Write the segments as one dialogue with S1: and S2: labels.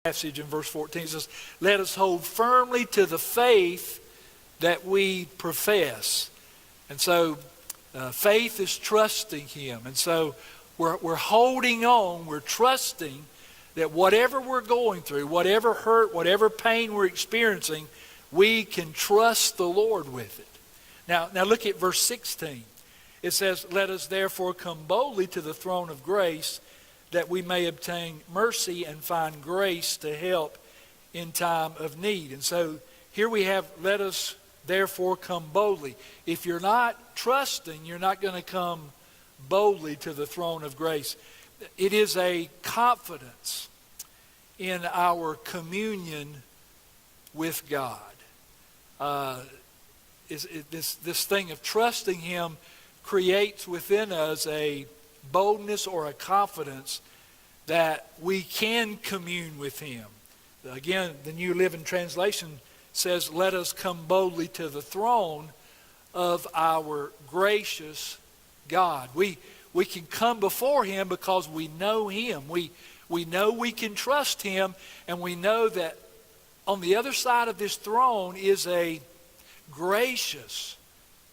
S1: passage in verse 14. It says, let us hold firmly to the faith that we profess. And so faith is trusting Him. And so we're holding on, we're trusting that whatever we're going through, whatever hurt, whatever pain we're experiencing, we can trust the Lord with it. Now look at verse 16. It says, let us therefore come boldly to the throne of grace, that we may obtain mercy and find grace to help in time of need. And so here we have, let us therefore come boldly. If you're not trusting, you're not going to come boldly to the throne of grace. It is a confidence in our communion with God. This thing of trusting Him creates within us a boldness or a confidence that we can commune with Him. Again, the New Living Translation says, let us come boldly to the throne of our gracious God. We can come before Him because we know Him. We know we can trust Him, and we know that on the other side of this throne is a gracious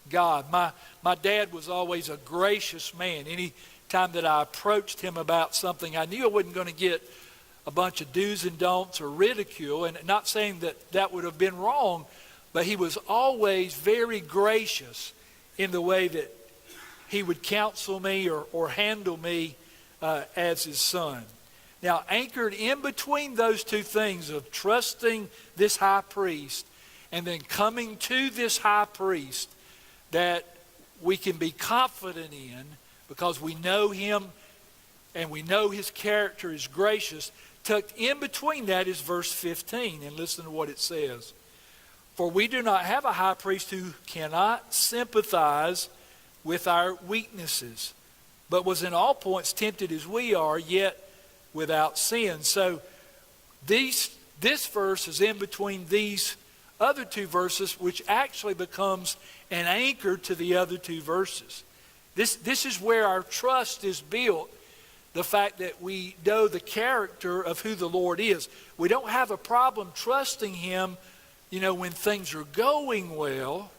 S1: God. My dad was always a gracious man. Any time that I approached him about something, I knew I wasn't going to get a bunch of do's and don'ts or ridicule. And not saying that would have been wrong, but he was always very gracious in the way that he would counsel me or handle me as his son. Now, anchored in between those two things of trusting this high priest and then coming to this high priest that we can be confident in because we know him and we know his character is gracious, tucked in between that is verse 15. And listen to what it says. For we do not have a high priest who cannot sympathize with our weaknesses, but was in all points tempted as we are, yet without sin. So this verse is in between these other two verses, which actually becomes an anchor to the other two verses. This is where our trust is built. The fact that we know the character of who the Lord is. We don't have a problem trusting Him, when things are going well.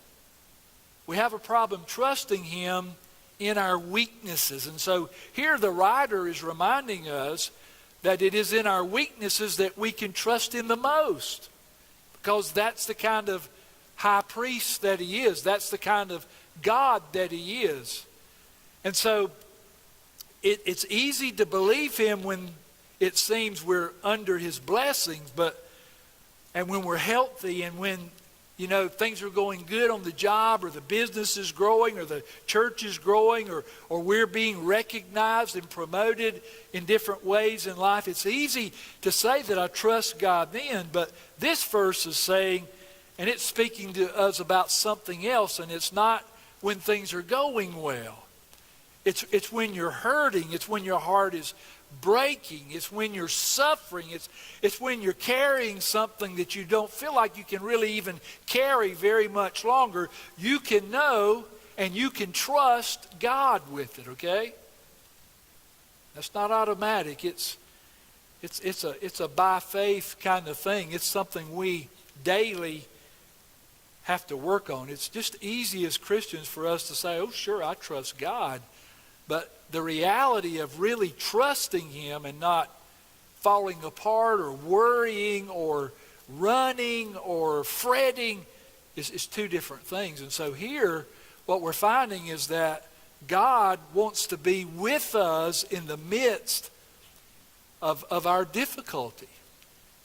S1: We have a problem trusting Him in our weaknesses. And so here the writer is reminding us that it is in our weaknesses that we can trust Him the most. Because that's the kind of high priest that He is. That's the kind of God that He is. And so it's easy to believe Him when it seems we're under His blessings, and when we're healthy and when things are going good on the job, or the business is growing, or the church is growing, or we're being recognized and promoted in different ways in life. It's easy to say that I trust God then, but this verse is saying, and it's speaking to us about something else, and it's not when things are going well. It's when you're hurting. It's when your heart is breaking. It's when you're suffering. It's when you're carrying something that you don't feel like you can really even carry very much longer. You can know and you can trust God with it, okay? That's not automatic. It's a by faith kind of thing. It's something we daily have to work on. It's just easy as Christians for us to say, oh, sure, I trust God. But the reality of really trusting Him and not falling apart or worrying or running or fretting is two different things. And so here, what we're finding is that God wants to be with us in the midst of our difficulty.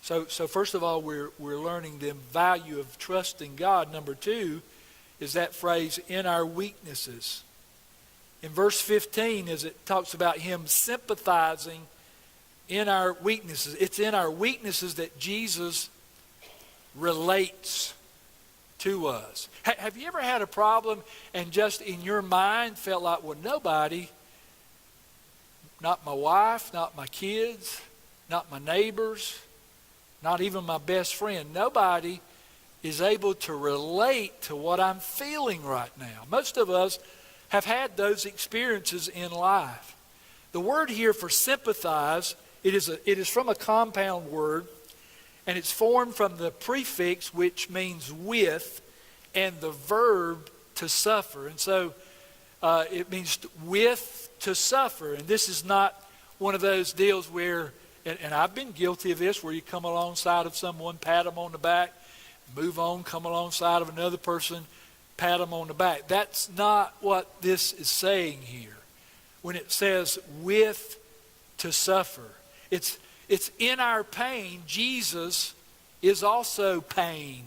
S1: So first of all, we're learning the value of trusting God. Number two is that phrase, in our weaknesses. In verse 15, as it talks about Him sympathizing in our weaknesses, it's in our weaknesses that Jesus relates to us. Have you ever had a problem and just in your mind felt like, well, nobody, not my wife, not my kids, not my neighbors, not even my best friend, nobody is able to relate to what I'm feeling right now? Most of us have had those experiences in life. The word here for sympathize, it is from a compound word. And it's formed from the prefix, which means with, and the verb to suffer. And so it means with to suffer. And this is not one of those deals where, and I've been guilty of this, where you come alongside of someone, pat them on the back, move on, come alongside of another person, pat them on the back. That's not what this is saying here. When it says with to suffer, it's in our pain, Jesus is also pained.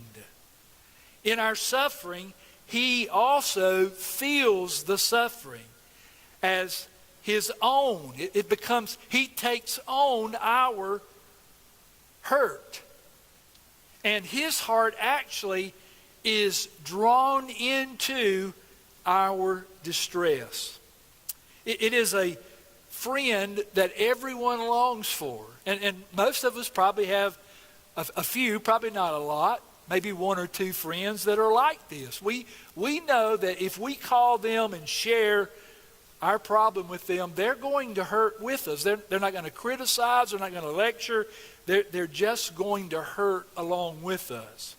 S1: In our suffering, he also feels the suffering as his own. It becomes, he takes on our hurt. And his heart actually is drawn into our distress. It is a friend that everyone longs for. And most of us probably have a few, probably not a lot, maybe one or two friends that are like this. We know that if we call them and share our problem with them, they're going to hurt with us. They're not going to criticize, they're not going to lecture, they're just going to hurt along with us.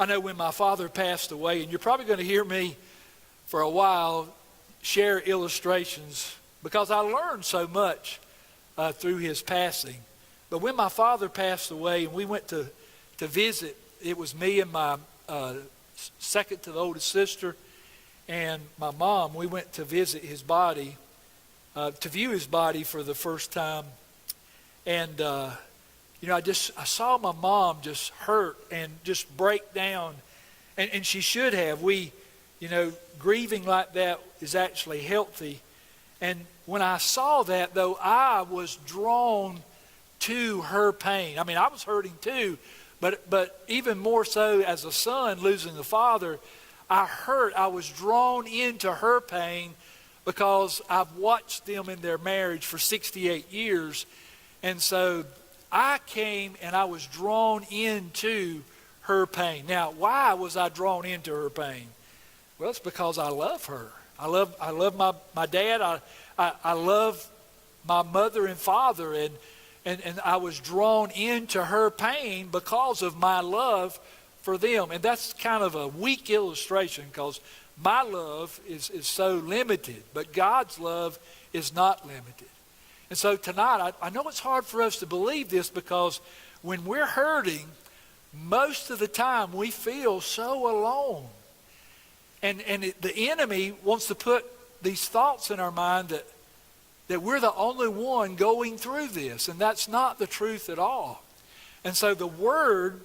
S1: I know when my father passed away, and you're probably going to hear me for a while share illustrations because I learned so much through his passing. But when my father passed away and we went to visit, it was me and my second to the oldest sister and my mom. We went to visit his body, to view his body for the first time. And, I saw my mom just hurt and just break down. And she should have. Grieving like that is actually healthy. And when I saw that, though, I was drawn to her pain. I mean, I was hurting too, but even more so as a son losing a father, I was drawn into her pain because I've watched them in their marriage for 68 years. And so I came and I was drawn into her pain. Now, why was I drawn into her pain? Well, it's because I love her. I love my dad. I love my mother and father, and I was drawn into her pain because of my love for them. And that's kind of a weak illustration because my love is so limited, but God's love is not limited. And so tonight, I know it's hard for us to believe this because when we're hurting, most of the time we feel so alone. And the enemy wants to put these thoughts in our mind that we're the only one going through this. And that's not the truth at all. And so the Word,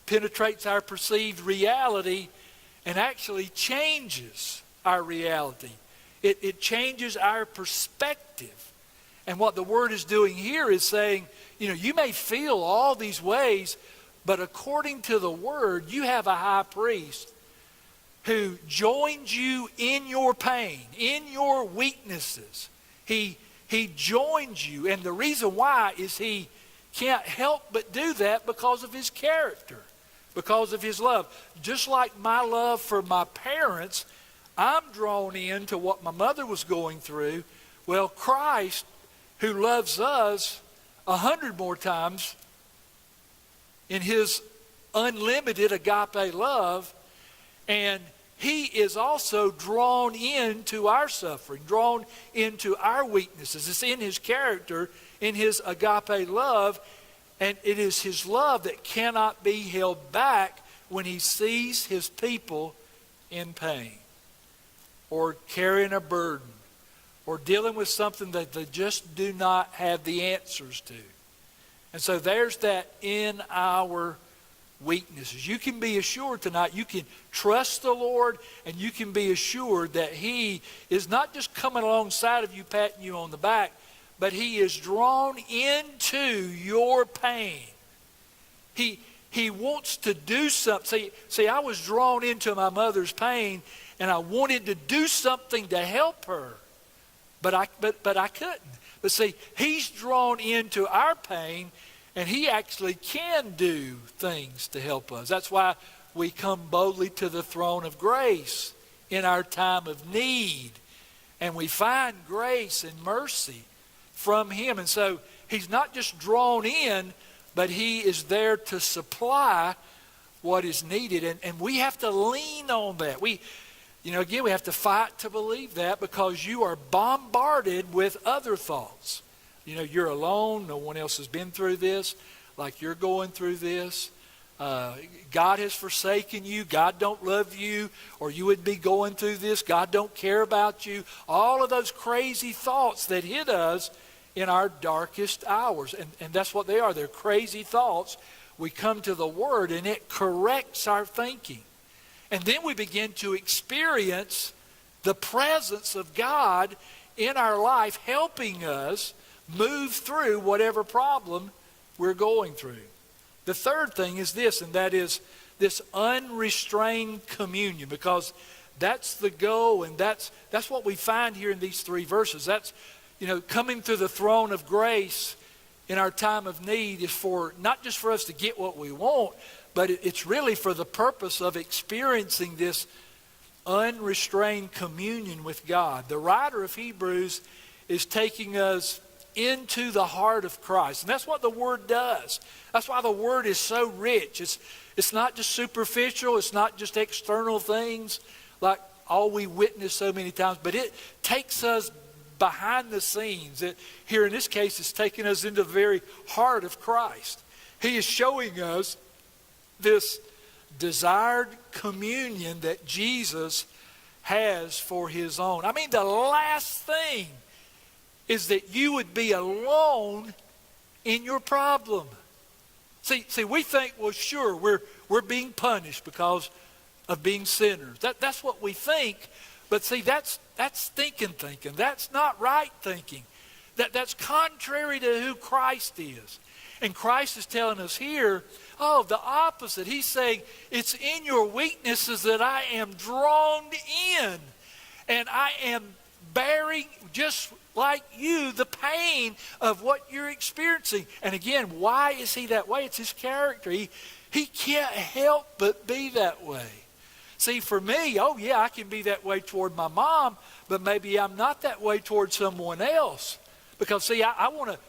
S1: penetrates our perceived reality and actually changes our reality. It changes our perspective. And what the Word is doing here is saying, you may feel all these ways, but according to the Word, you have a high priest who joins you in your pain, in your weaknesses. He joins you. And the reason why is he can't help but do that because of his character, because of his love. Just like my love for my parents, I'm drawn into what my mother was going through. Well, Christ, who loves us 100 more times in his unlimited agape love, and he is also drawn into our suffering, drawn into our weaknesses. It's in his character, in his agape love, and it is his love that cannot be held back when he sees his people in pain or carrying a burden or dealing with something that they just do not have the answers to. And so there's that in our weaknesses. You can be assured tonight, you can trust the Lord, and you can be assured that he is not just coming alongside of you, patting you on the back, but he is drawn into your pain. He wants to do something. See, I was drawn into my mother's pain, and I wanted to do something to help her, but I couldn't. But see, he's drawn into our pain, and he actually can do things to help us. That's why we come boldly to the throne of grace in our time of need. And we find grace and mercy from him. And so he's not just drawn in, but he is there to supply what is needed. And we have to lean on that. Again, we have to fight to believe that, because you are bombarded with other thoughts. You're alone. No one else has been through this like you're going through this. God has forsaken you. God don't love you, or you would be going through this. God don't care about you. All of those crazy thoughts that hit us in our darkest hours. And that's what they are. They're crazy thoughts. We come to the Word, and it corrects our thinking. And then we begin to experience the presence of God in our life, helping us move through whatever problem we're going through. The third thing is this, and that is this unrestrained communion, because that's the goal, and that's what we find here in these three verses. That's, coming through the throne of grace in our time of need is for not just for us to get what we want, but it's really for the purpose of experiencing this unrestrained communion with God. The writer of Hebrews is taking us into the heart of Christ. And that's what the Word does. That's why the Word is so rich. It's not just superficial. It's not just external things like all we witness so many times. But it takes us behind the scenes. Here in this case, it's taking us into the very heart of Christ. He is showing us this desired communion that Jesus has for his own. I mean, the last thing is that you would be alone in your problem. See, we think, well, sure, we're being punished because of being sinners. That's what we think. But see, that's stinking thinking. That's not right thinking. That's contrary to who Christ is. And Christ is telling us here, the opposite. He's saying, it's in your weaknesses that I am drawn in. And I am bearing, just like you, the pain of what you're experiencing. And again, why is he that way? It's his character. He can't help but be that way. See, for me, I can be that way toward my mom, but maybe I'm not that way toward someone else. Because, see, I want to,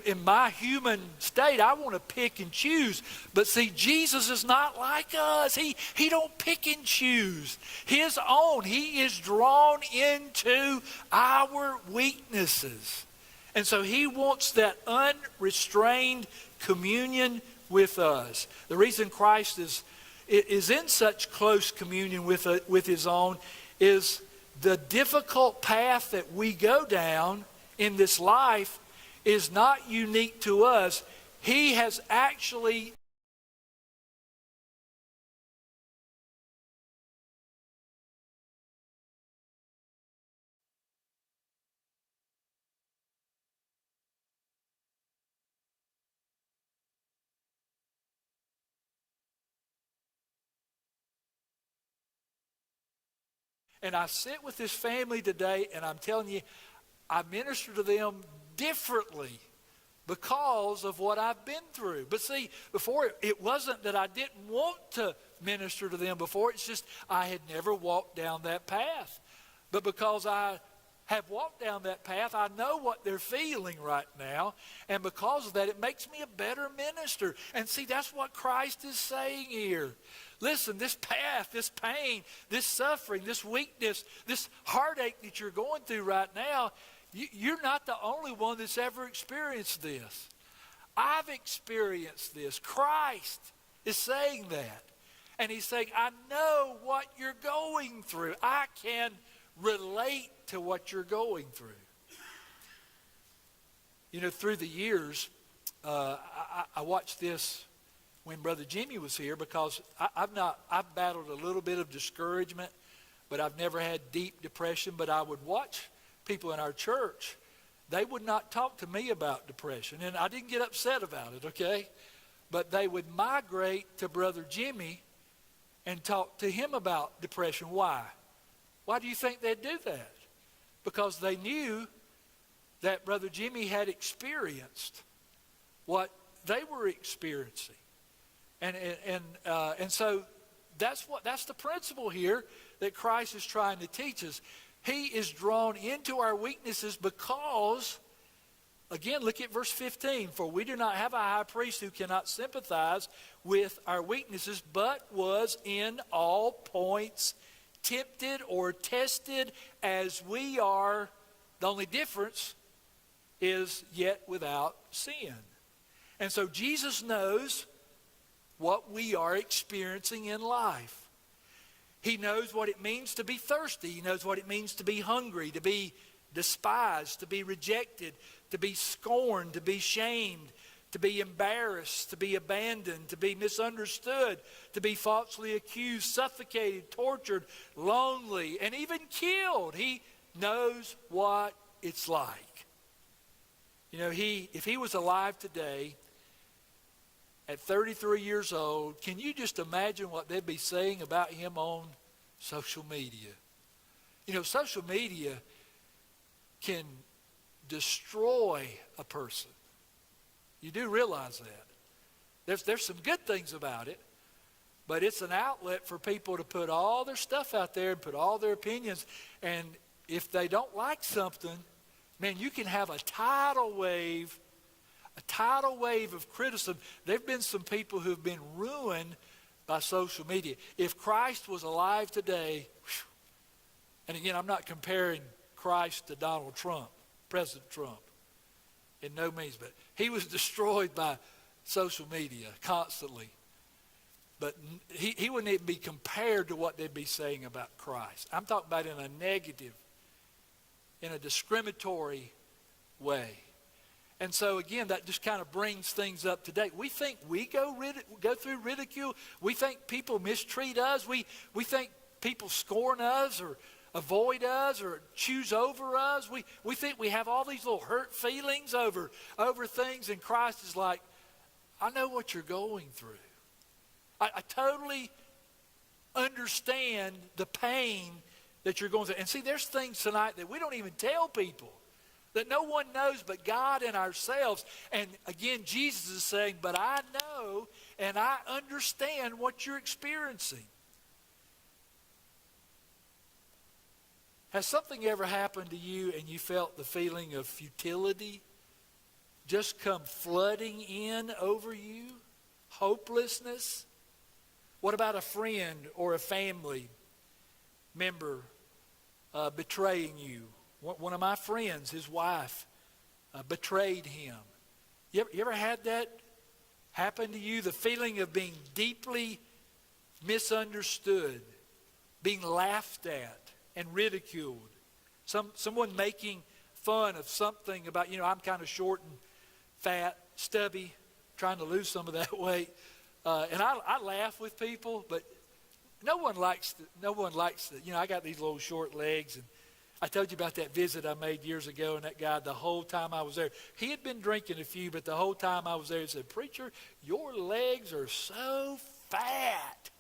S1: in my human state, I want to pick and choose. But see, Jesus is not like us. He don't pick and choose. His own. He is drawn into our weaknesses. And so he wants that unrestrained communion with us. The reason Christ is in such close communion with his own is the difficult path that we go down in this life is not unique to us. He has actually and I sit with this family today, and I'm telling you, I minister to them differently because of what I've been through. But see, before it wasn't that I didn't want to minister to them before. It's just I had never walked down that path. But because I have walked down that path, I know what they're feeling right now. And because of that, it makes me a better minister. And see, that's what Christ is saying here. Listen, this path, this pain, this suffering, this weakness, this heartache that you're going through right now, you're not the only one that's ever experienced this. I've experienced this. Christ is saying that. And he's saying, I know what you're going through. I can relate to what you're going through. You know, through the years, I watched this when Brother Jimmy was here, because I've battled a little bit of discouragement, but I've never had deep depression. But I would watch people in our church. They would not talk to me about depression, and I didn't get upset about it, okay? But they would migrate to Brother Jimmy and talk to him about depression. Why? Why do you think they'd do that? Because they knew that Brother Jimmy had experienced what they were experiencing. And so that's the principle here that Christ is trying to teach us. He is drawn into our weaknesses because Again, look at verse 15. For we do not have a high priest who cannot sympathize with our weaknesses, but was in all points tempted or tested as we are. The only difference is yet without sin. And so Jesus knows what we are experiencing in life. He knows what it means to be thirsty. He knows what it means to be hungry, to be despised, to be rejected, to be scorned, to be shamed, to be embarrassed, to be abandoned, to be misunderstood, to be falsely accused, suffocated, tortured, lonely, and even killed. He knows what it's like. You know, if he was alive today at 33 years old, can you just imagine what they'd be saying about him on social media? You know, social media can destroy a person. You do realize that. There's some good things about it, but it's an outlet for people to put all their stuff out there and put all their opinions. And if they don't like something, man, you can have a tidal wave of criticism. There have been some people who have been ruined by social media. If Christ was alive today, and again, I'm not comparing Christ to Donald Trump, President Trump, in no means, but he was destroyed by social media constantly. But he wouldn't even be compared to what they'd be saying about Christ. I'm talking about in a negative, in a discriminatory way. And so again, that just kind of brings things up to date. We think we go through ridicule. We think people mistreat us. We think people scorn us or avoid us or choose over us. We think we have all these little hurt feelings over things, and Christ is like, I know what you're going through. I totally understand the pain that you're going through. And see, there's things tonight that we don't even tell people, that no one knows but God and ourselves. And again, Jesus is saying, but I know and I understand what you're experiencing. Has something ever happened to you and you felt the feeling of futility just come flooding in over you? Hopelessness? What about a friend or a family member betraying you? One of my friends, his wife, betrayed him. You ever had that happen to you? The feeling of being deeply misunderstood, being laughed at and ridiculed. Someone making fun of something about, I'm kind of short and fat, stubby, trying to lose some of that weight. And I laugh with people, but no one likes to, I got these little short legs. And I told you about that visit I made years ago, and that guy, the whole time I was there, he had been drinking a few, but the whole time I was there, he said, "Preacher, your legs are so fat."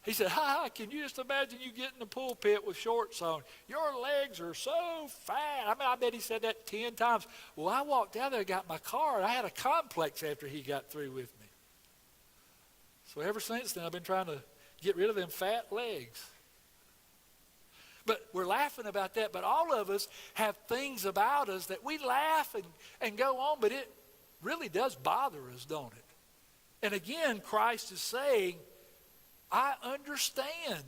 S1: He said, can you just imagine you get in the pulpit with shorts on? Your legs are so fat. I bet he said that 10 times. Well, I walked down there and got my car, and I had a complex after he got through with me. So ever since then, I've been trying to get rid of them fat legs. But we're laughing about that, but all of us have things about us that we laugh and go on, but it really does bother us, don't it? And again, Christ is saying, I understand.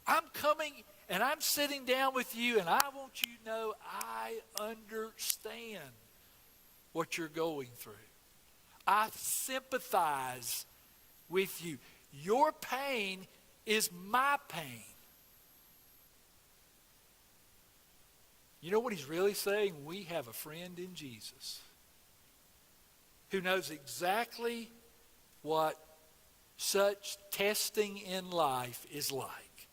S1: I'm coming and I'm sitting down with you, and I want you to know I understand what you're going through. I sympathize with you. Your pain is my pain. You know what he's really saying? We have a friend in Jesus who knows exactly what such testing in life is like.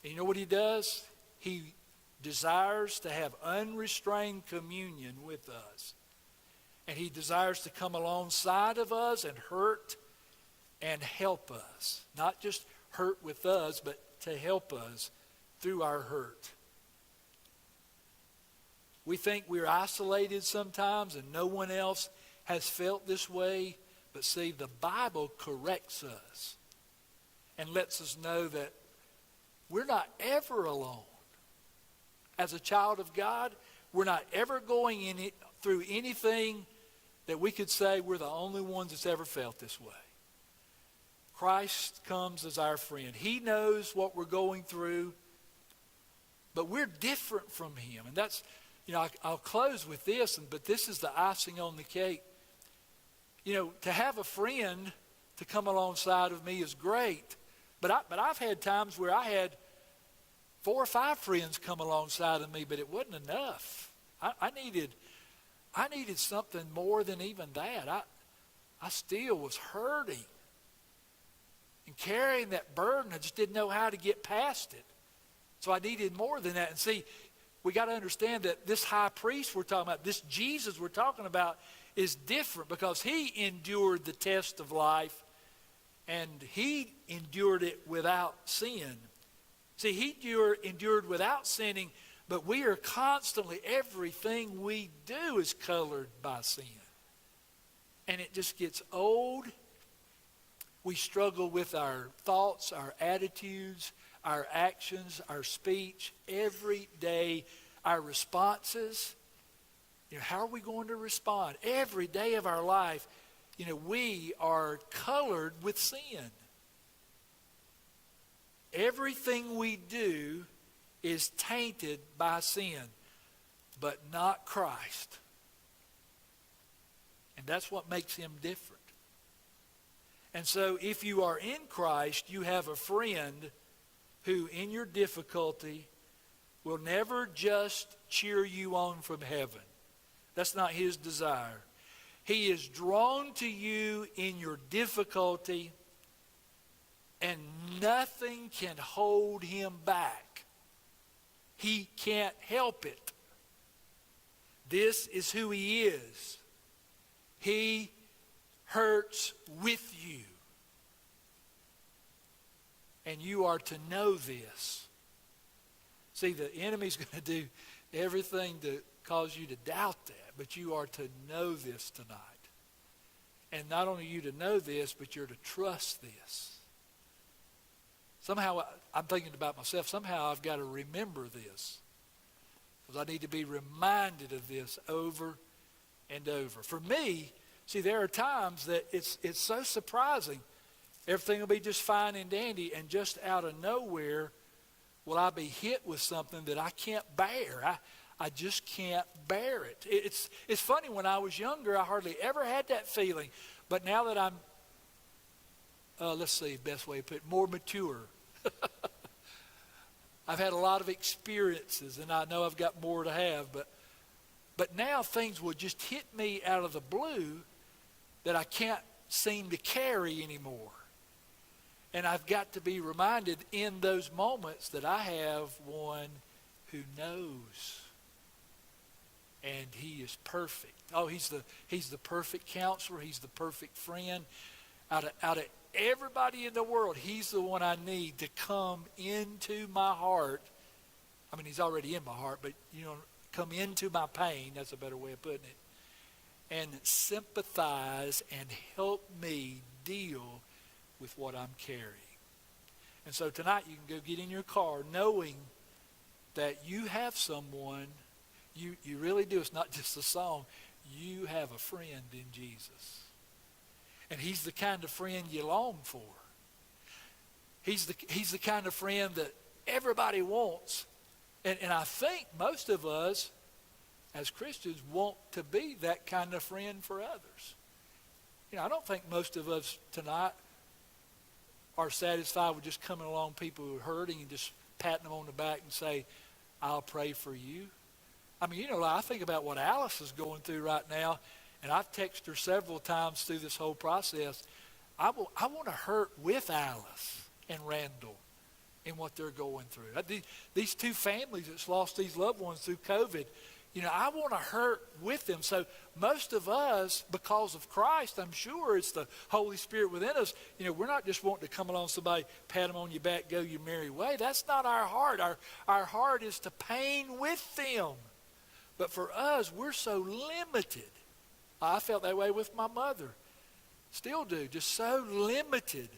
S1: And you know what he does? He desires to have unrestrained communion with us. And he desires to come alongside of us and hurt and help us. Not just hurt with us, but to help us through our hurt. We think we're isolated sometimes and no one else has felt this way. But see, the Bible corrects us and lets us know that we're not ever alone. as a child of God, we're not ever going through anything that we could say we're the only ones that's ever felt this way. Christ comes as our friend. He knows what we're going through, but we're different from him. And that's, I'll close with this, but this is the icing on the cake. To have a friend to come alongside of me is great. But I've had times where I had 4 or 5 friends come alongside of me, but it wasn't enough. I needed something more than even that. I still was hurting and carrying that burden. I just didn't know how to get past it. So I needed more than that. And see, we got to understand that this high priest we're talking about, this Jesus we're talking about, is different because he endured the test of life and he endured it without sin. See, he endured without sinning, but we are constantly, everything we do is colored by sin. And it just gets old. We struggle with our thoughts, our attitudes, our actions, our speech, every day, our responses. How are we going to respond? Every day of our life, we are colored with sin. Everything we do is tainted by sin, but not Christ. And that's what makes him different. And so if you are in Christ, you have a friend who in your difficulty will never just cheer you on from heaven. That's not his desire. He is drawn to you in your difficulty, and nothing can hold him back. He can't help it. This is who he is. He hurts with you. And you are to know this. See, the enemy's going to do everything to cause you to doubt that, but you are to know this tonight. And not only you to know this, but you're to trust this. Somehow, I'm thinking about myself, somehow I've got to remember this. Because I need to be reminded of this over and over. For me, see, there are times that it's so surprising. Everything will be just fine and dandy, and just out of nowhere will I be hit with something that I can't bear. I just can't bear it. It's funny, when I was younger, I hardly ever had that feeling. But now that I'm, best way to put it, more mature. I've had a lot of experiences, and I know I've got more to have. But now things will just hit me out of the blue that I can't seem to carry anymore. And I've got to be reminded in those moments that I have one who knows. And he is perfect. Oh, he's the perfect counselor. He's the perfect friend. Out of everybody in the world, he's the one I need to come into my heart. I mean, he's already in my heart, but come into my pain. That's a better way of putting it. And sympathize and help me deal with what I'm carrying. And so tonight you can go get in your car knowing that you have someone. You really do. It's not just a song. You have a friend in Jesus. And he's the kind of friend you long for. He's the kind of friend that everybody wants. And I think most of us as Christians want to be that kind of friend for others. I don't think most of us tonight are satisfied with just coming along people who are hurting and just patting them on the back and say, I'll pray for you. I mean, I think about what Alice is going through right now, and I've texted her several times through this whole process. I want to hurt with Alice and Randall in what they're going through. These two families that's lost these loved ones through COVID, I want to hurt with them. So most of us, because of Christ, I'm sure it's the Holy Spirit within us, we're not just wanting to come along somebody, pat them on your back, go your merry way. That's not our heart. Our heart is to pain with them. But for us, we're so limited. I felt that way with my mother. Still do. Just so limited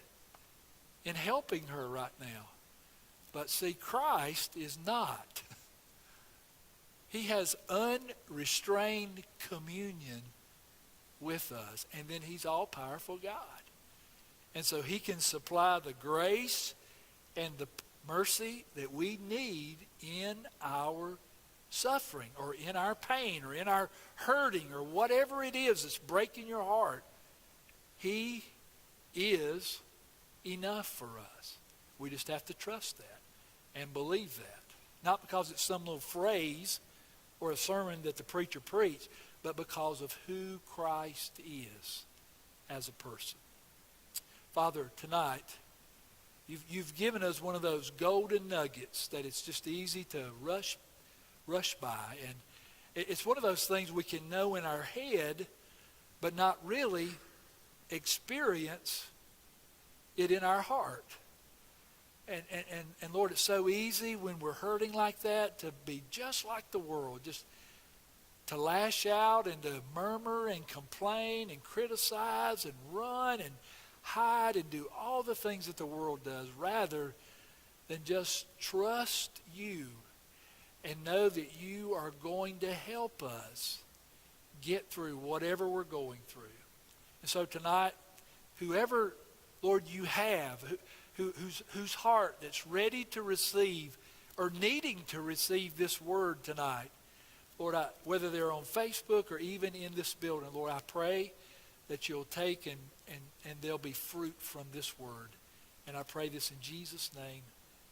S1: in helping her right now. But see, Christ is not. He has unrestrained communion with us. And then he's all-powerful God. And so he can supply the grace and the mercy that we need in our suffering or in our pain or in our hurting or whatever it is that's breaking your heart. He is enough for us. We just have to trust that and believe that. Not because it's some little phrase or a sermon that the preacher preached, but because of who Christ is as a person. Father, tonight, you've given us one of those golden nuggets that it's just easy to rush by. And it's one of those things we can know in our head, but not really experience it in our heart. And Lord, it's so easy when we're hurting like that to be just like the world, just to lash out and to murmur and complain and criticize and run and hide and do all the things that the world does, rather than just trust you and know that you are going to help us get through whatever we're going through. And so tonight, whoever, Lord, you have, whose heart that's ready to receive or needing to receive this word tonight, Lord, whether they're on Facebook or even in this building, Lord, I pray that you'll take and there'll be fruit from this word. And I pray this in Jesus' name.